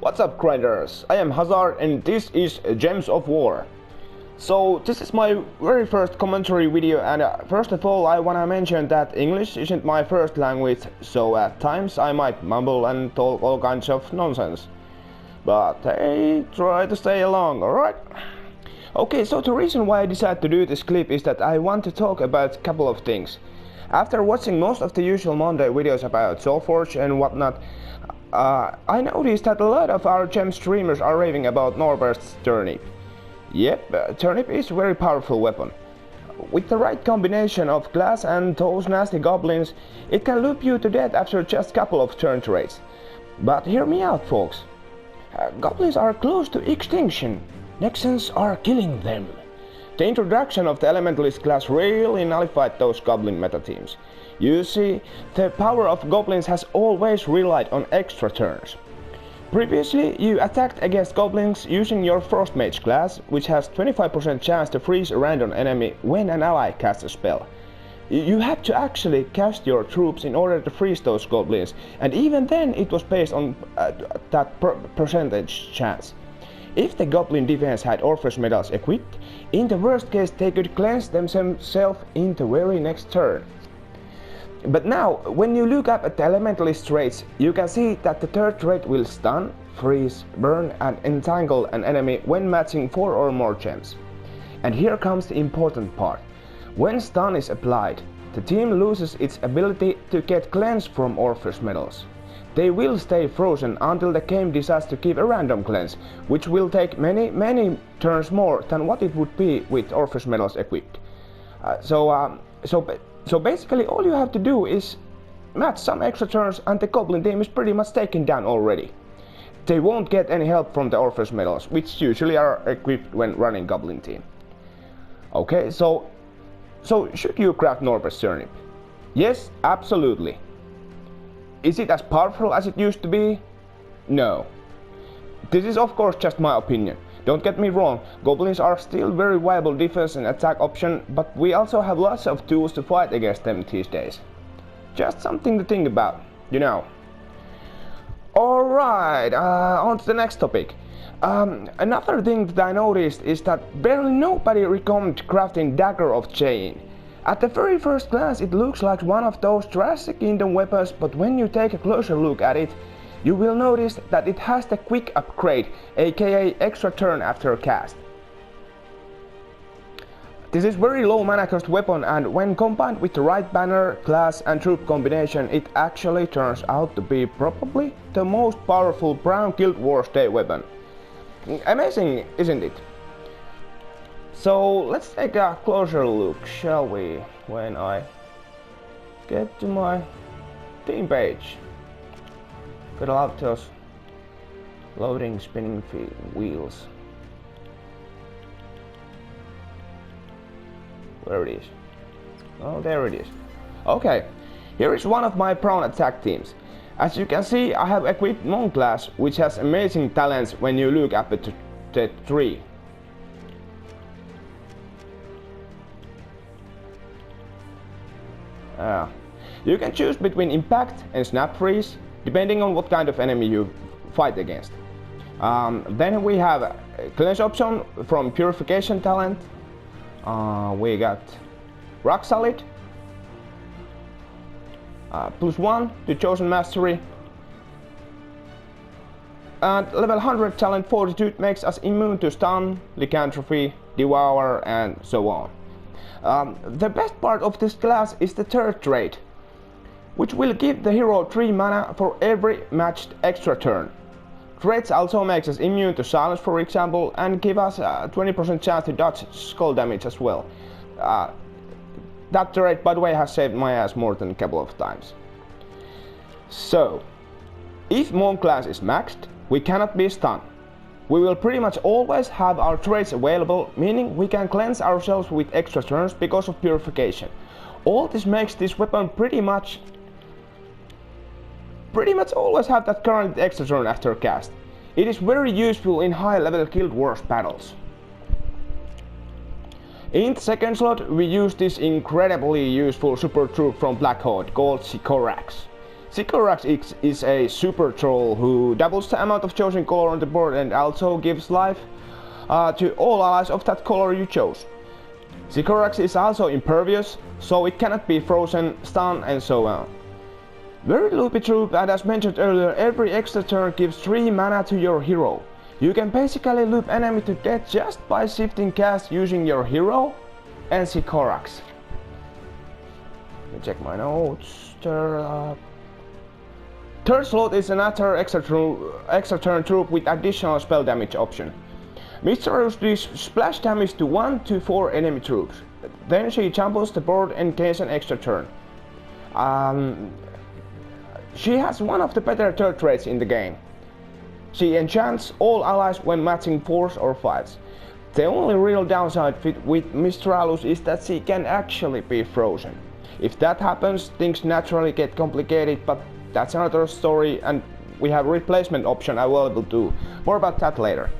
What's up, grinders? I am Hazard and this is Gems of War. So this is my very first commentary video, and first of all I wanna mention that English isn't my first language, so at times I might mumble and talk all kinds of nonsense. But hey, try to stay along, alright? Okay, so the reason why I decided to do this clip is that I want to talk about a couple of things. After watching most of the usual Monday videos about Soulforge and whatnot, I noticed that a lot of our gem streamers are raving about Norbert's Turnip. Yep, Turnip is a very powerful weapon. With the right combination of glass and those nasty goblins, it can loop you to death after just a couple of turn trades. But hear me out, folks. Goblins are close to extinction. Nexans are killing them. The introduction of the Elementalist class really nullified those goblin meta teams. You see, the power of goblins has always relied on extra turns. Previously, you attacked against goblins using your Frostmage class, which has 25% chance to freeze a random enemy when an ally casts a spell. You had to actually cast your troops in order to freeze those goblins, and even then it was based on that percentage chance. If the goblin defense had Orpheus medals equipped, in the worst case they could cleanse themselves in the very next turn. But now, when you look up at the Elementalist traits, you can see that the third trait will stun, freeze, burn and entangle an enemy when matching 4 or more gems. And here comes the important part. When stun is applied, the team loses its ability to get cleanse from Orpheus medals. They will stay frozen until the game decides to give a random cleanse, which will take many turns more than what it would be with Orpheus medals equipped. So basically all you have to do is match some extra turns and the goblin team is pretty much taken down already. They won't get any help from the Orpheus medals, which usually are equipped when running goblin team. Okay, so should you craft Norbert's Turnip? Yes, absolutely. Is it as powerful as it used to be? No. This is of course just my opinion. Don't get me wrong, goblins are still very viable defense and attack option, but we also have lots of tools to fight against them these days. Just something to think about, you know. Alright, on to the next topic. Another thing that I noticed is that barely nobody recommended crafting Dagger of Chain. At the very first glance it looks like one of those Jurassic Kingdom weapons, but when you take a closer look at it, you will notice that it has the quick upgrade, aka extra turn after a cast. This is very low mana cost weapon, and when combined with the right banner, class and troop combination, it actually turns out to be probably the most powerful Brown Guild Wars Day weapon. Amazing, isn't it? So let's take a closer look, shall we, when I get to my team page. Gotta love those loading spinning wheels. Where it is? Oh, there it is. Okay, here is one of my Brown attack teams. As you can see, I have equipped Monk class, which has amazing talents when you look up at the tree. You can choose between Impact and Snap Freeze, depending on what kind of enemy you fight against. Then we have a cleanse option from Purification talent. We got Rock Solid, +1 to Chosen Mastery, and level 100 talent Fortitude makes us immune to Stun, Lycanthropy, Devour and so on. The best part of this class is the third trait, which will give the hero 3 mana for every matched extra turn. Traits also makes us immune to silence, for example, and give us a 20% chance to dodge skull damage as well. That trait, by the way, has saved my ass more than a couple of times. So, if Monk class is maxed, we cannot be stunned. We will pretty much always have our traits available, meaning we can cleanse ourselves with extra turns because of Purification. All this makes this weapon pretty much always have that current extra turn after cast. It is very useful in high level Guild Wars battles. In the second slot we use this incredibly useful super troop from Black Horde called Sycorax. Sycorax is a super troll who doubles the amount of chosen color on the board and also gives life to all allies of that color you chose. Sycorax is also impervious, so it cannot be frozen, stunned and so on. Very loopy troop, and as mentioned earlier, every extra turn gives 3 mana to your hero. You can basically loop enemy to death just by shifting cast using your hero and Sycorax. Let me check my notes. Third slot is another extra turn troop with additional spell damage option. Mistralus deals splash damage to 1 to 4 enemy troops. Then she jumbles the board and gains an extra turn. She has one of the better third traits in the game. She enchants all allies when matching 4s or 5s. The only real downside with Mistralus is that she can actually be frozen. If that happens, things naturally get complicated, but that's another story, and we have replacement option available too. More about that later.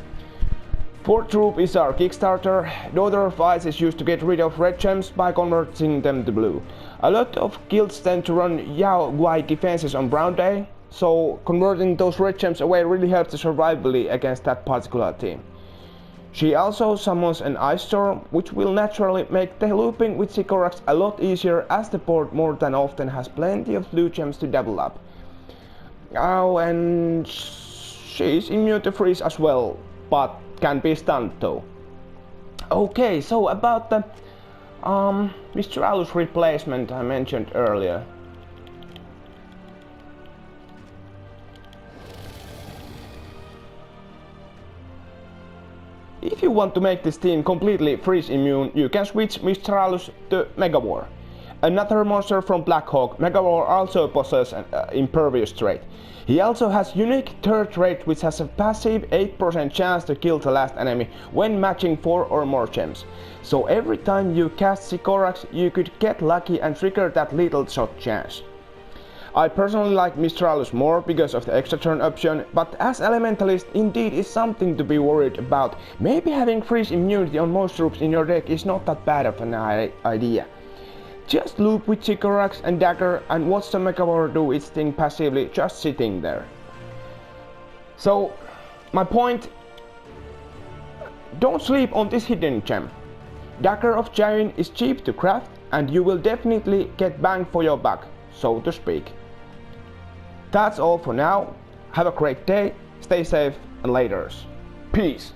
Fourth troop is our Kickstarter. Daughter of Ice is used to get rid of red gems by converting them to blue. A lot of guilds tend to run Yao Guai defenses on Brown Day, so converting those red gems away really helps the survivability against that particular team. She also summons an Ice Storm, which will naturally make the looping with Sycorax a lot easier, as the board more than often has plenty of blue gems to double up. Oh, and she is immune to freeze as well, but can be stunned though. Okay, so about the Mistralus replacement I mentioned earlier. If you want to make this team completely freeze immune, you can switch Mistralus to Megawar. Another monster from Blackhawk, Megawar also possesses an impervious trait. He also has unique third trait which has a passive 8% chance to kill the last enemy when matching 4 or more gems. So every time you cast Sycorax, you could get lucky and trigger that lethal shot chance. I personally like Mistralus more because of the extra turn option, but as Elementalist indeed is something to be worried about. Maybe having freeze immunity on most troops in your deck is not that bad of an idea. Just loop with Sycorax and Dagger and watch the Megawar do its thing passively, just sitting there. So, my point, don't sleep on this hidden gem. Dagger of Giant is cheap to craft and you will definitely get bang for your buck, so to speak. That's all for now. Have a great day, stay safe and laters. Peace.